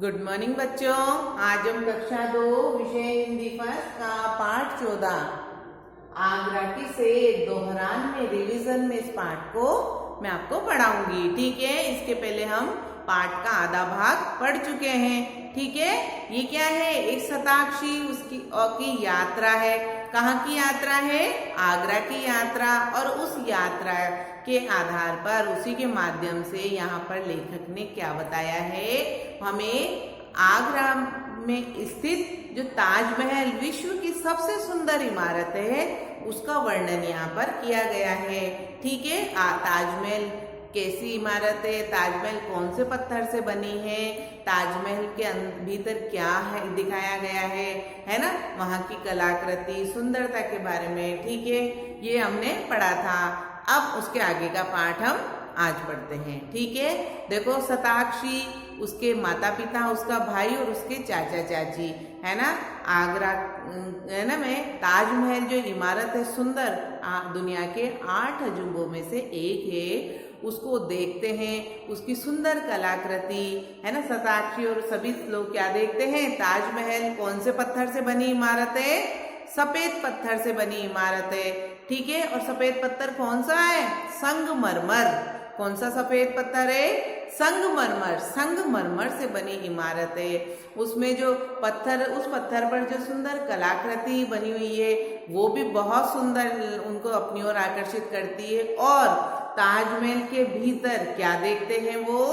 Good morning बच्चों। आज हम कक्षा 2 विषय हिंदी फर्स्ट का पाठ 14 आगरा की सेज दोहरान में रिवीजन में इस पाठ को मैं आपको पढ़ाऊंगी। ठीक है, इसके पहले हम पाठ का आधा भाग पढ़ चुके हैं। ठीक है, ये क्या है? एक शताक्षी उसकी की यात्रा है। कहाँ की यात्रा है? आगरा की यात्रा। और उस यात्रा के आधार पर उसी के माध्यम से यहाँ पर लेखक ने क्या बताया है, हमें आगरा में स्थित जो ताजमहल विश्व की सबसे सुंदर इमारत है उसका वर्णन यहाँ पर किया गया है। ठीक है, ताजमहल कैसी इमारत है, ताजमहल कौन से पत्थर से बनी है, ताजमहल के भीतर क्या है दिखाया गया है ना, वहाँ की कलाकृति सुंदरता के बारे में। ठीक है, ये हमने पढ़ा था। अब उसके आगे का पाठ हम आज पढ़ते हैं। ठीक है, देखो शताक्षी, उसके माता पिता, उसका भाई और उसके चाचा चाची, है ना। आगरा है ना में ताजमहल जो इमारत है सुंदर, दुनिया के 8 अजूबों में से एक है। उसको देखते हैं, उसकी सुंदर कलाकृति, है ना। शताक्षी और सभी लोग क्या देखते हैं? ताजमहल कौन से पत्थर से बनी इमारत है? सफेद पत्थर से बनी इमारत है। ठीक है, और सफेद पत्थर कौन सा है? संगमरमर। कौन सा सफेद पत्थर है? संगमरमर। संगमरमर से बनी इमारत है। उसमें जो पत्थर, उस पत्थर पर जो सुंदर कलाकृति बनी हुई है वो भी बहुत सुंदर उनको अपनी ओर आकर्षित करती है। और ताजमहल के भीतर क्या देखते हैं वो?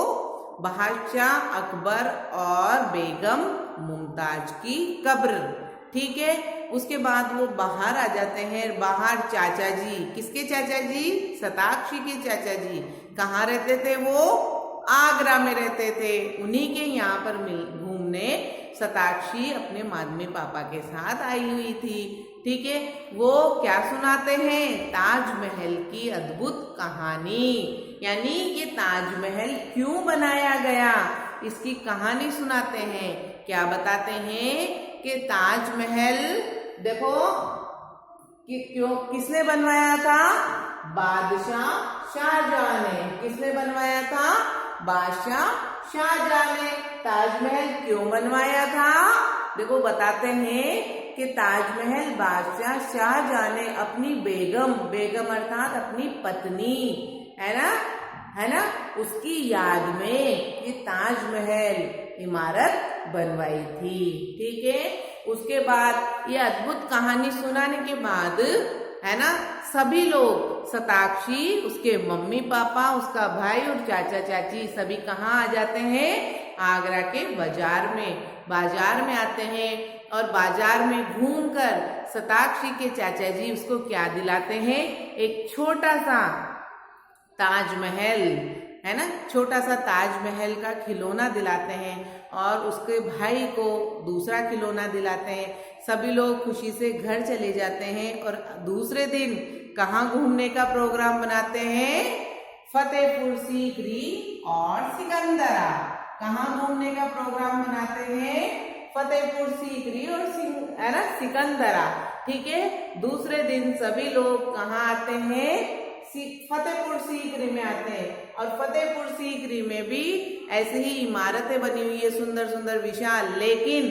बादशाह अकबर और बेगम मुमताज की कब्र। ठीक है, उसके बाद वो बाहर आ जाते हैं। बाहर चाचा जी, किसके चाचा जी? शताक्षी के चाचा जी। कहाँ रहते थे वो? आगरा में रहते थे। उन्हीं के यहाँ पर घूमने शताक्षी अपने मम्मी पापा के साथ आई हुई थी। ठीक है, वो क्या सुनाते हैं? ताजमहल की अद्भुत कहानी, यानी ये ताजमहल क्यों बनाया गया इसकी कहानी सुनाते हैं। क्या बताते हैं कि ताजमहल देखो कि क्यों, किसने बनवाया था? बादशाह शाहजहां ने। किसने बनवाया था? बादशाह शाहजहां ने। ताजमहल क्यों बनवाया था? देखो बताते हैं कि ताजमहल बादशाह शाहजहां ने अपनी बेगम अर्थात अपनी पत्नी, है ना, उसकी याद में ये ताजमहल इमारत बनवाई थी। ठीक है, उसके बाद ये अद्भुत कहानी सुनाने के बाद, है ना, सभी लोग, शताक्षी, उसके मम्मी पापा, उसका भाई और चाचा चाची सभी कहाँ आ जाते हैं? आगरा के बाजार में आते हैं। और बाजार में घूमकर शताक्षी के चाचा जी उसको क्या दिलाते हैं? एक छोटा सा ताजमहल, है ना, छोटा सा ताजमहल का खिलौना दिलाते हैं। और उसके भाई को दूसरा खिलौना दिलाते हैं। सभी लोग खुशी से घर चले जाते हैं। और दूसरे दिन कहाँ घूमने का प्रोग्राम बनाते हैं? फतेहपुर सीकरी और सिकंदरा। कहाँ घूमने का प्रोग्राम बनाते हैं? फतेहपुर सीकरी और है ना सिकंदरा। ठीक है, दूसरे दिन सभी लोग कहाँ आते हैं? फतेहपुर सीकरी में आते हैं। और फतेहपुर सीकरी में भी ऐसे ही इमारतें बनी हुई है, सुंदर सुंदर विशाल। लेकिन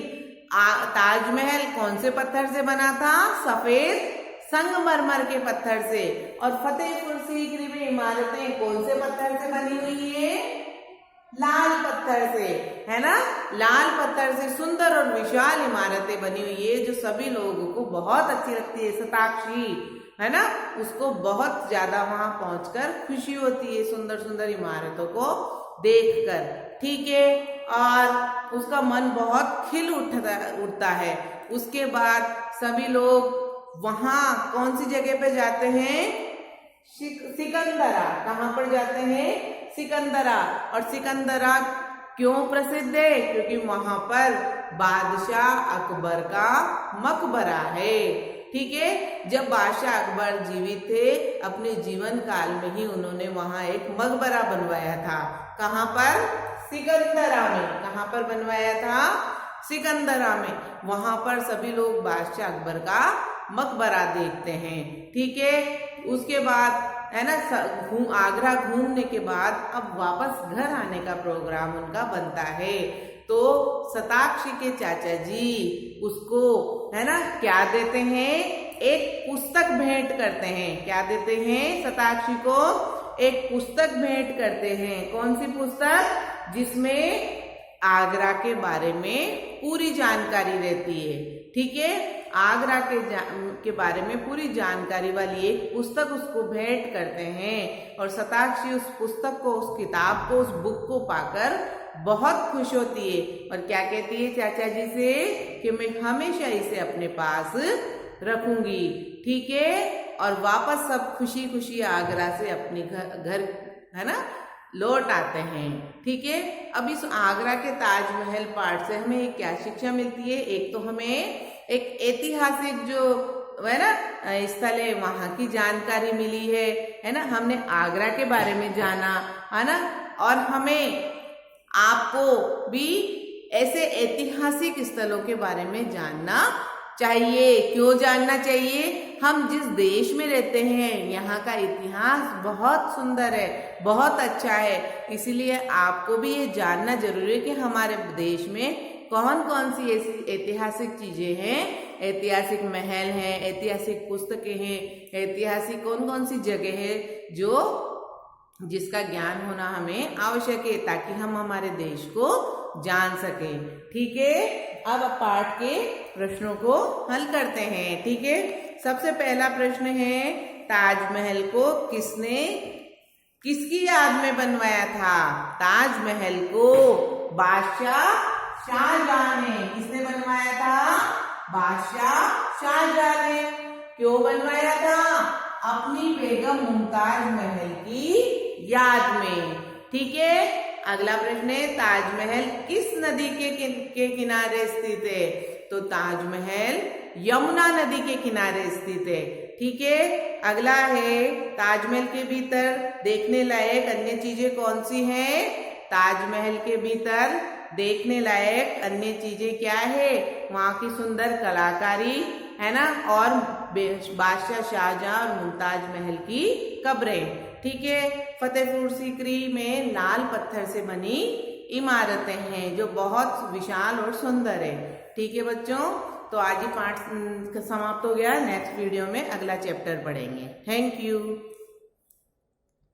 ताजमहल कौन से पत्थर से बना था? सफेद संगमरमर के पत्थर से। और फतेहपुर सीकरी में इमारतें कौन से पत्थर से बनी हुई है? लाल पत्थर से, है ना। लाल पत्थर से सुंदर और विशाल इमारतें बनी हुई है जो सभी लोगों को बहुत अच्छी लगती है। शताक्षी, है ना, उसको बहुत ज्यादा वहां पहुंचकर खुशी होती है सुंदर सुंदर इमारतों को देखकर। ठीक है, और उसका मन बहुत खिल उठता है। उसके बाद सभी लोग वहां कौन सी जगह पे जाते हैं? सिकंदरा। कहाँ पर जाते हैं? सिकंदरा। और सिकंदरा क्यों प्रसिद्ध है? क्योंकि वहां पर बादशाह अकबर का मकबरा है। ठीक है, जब बादशाह अकबर जीवित थे अपने जीवन काल में ही उन्होंने वहां एक मकबरा बनवाया था। कहाँ पर? सिकंदरा में। कहाँ पर बनवाया था? सिकंदरा में। वहां पर सभी लोग बादशाह अकबर का मकबरा देखते हैं। ठीक है, उसके बाद, है ना, आगरा घूमने के बाद अब वापस घर आने का प्रोग्राम उनका बनता है। तो शताक्षी के चाचा जी उसको है ना क्या देते हैं, एक पुस्तक भेंट करते हैं। क्या देते हैं, शताक्षी को एक पुस्तक भेंट करते हैं। कौन सी पुस्तक, जिसमें आगरा के बारे में पूरी जानकारी रहती है। ठीक है, आगरा के बारे में पूरी जानकारी वाली एक पुस्तक उसको भेंट करते हैं और शताक्षी उस पुस्तक को, उस किताब को, उस बुक को पाकर बहुत खुश होती है और क्या कहती है चाचा जी से कि मैं हमेशा इसे अपने पास रखूंगी। ठीक है, और वापस सब खुशी खुशी आगरा से अपने घर है ना लौट आते हैं। ठीक है, अब इस आगरा के ताजमहल पाठ से हमें क्या शिक्षा मिलती है, एक तो हमें एक ऐतिहासिक जो है ना स्थल है वहां की जानकारी मिली है ना, हमने आगरा के बारे में जाना है ना, और हमें आपको भी ऐसे ऐतिहासिक स्थलों के बारे में जानना चाहिए। क्यों जानना चाहिए, हम जिस देश में रहते हैं यहाँ का इतिहास बहुत सुंदर है, बहुत अच्छा है, इसलिए आपको भी ये जानना जरूरी है कि हमारे देश में कौन कौन सी ऐसी ऐतिहासिक चीजें हैं, ऐतिहासिक महल हैं, ऐतिहासिक पुस्तकें हैं, ऐतिहासिक कौन कौन सी जगह है जो जिसका ज्ञान होना हमें आवश्यक है ताकि हम हमारे देश को जान सकें। ठीक है, अब पाठ के प्रश्नों को हल करते हैं। ठीक है, सबसे पहला प्रश्न है ताजमहल को किसकी याद में बनवाया था। ताजमहल को बादशाह शाहजहां ने, किसने बनवाया था, बादशाह शाहजहां ने। क्यों बनवाया था, अपनी बेगम मुमताज महल की याद में। ठीक है, अगला प्रश्न है ताजमहल किस नदी के किनारे स्थित है, तो ताजमहल यमुना नदी के किनारे स्थित है। ठीक है, अगला है ताजमहल के भीतर देखने लायक अन्य चीजें कौन सी हैं, ताजमहल के भीतर देखने लायक अन्य चीजें क्या है, वहां की सुंदर कलाकारी है ना, और बादशाह शाहजहां और मुमताज महल की कब्रें। ठीक है, फतेहपुर सीकरी में लाल पत्थर से बनी इमारतें हैं जो बहुत विशाल और सुंदर है। ठीक है बच्चों, तो आज ही पाठ समाप्त हो गया। नेक्स्ट वीडियो में अगला चैप्टर पढ़ेंगे। Thank you.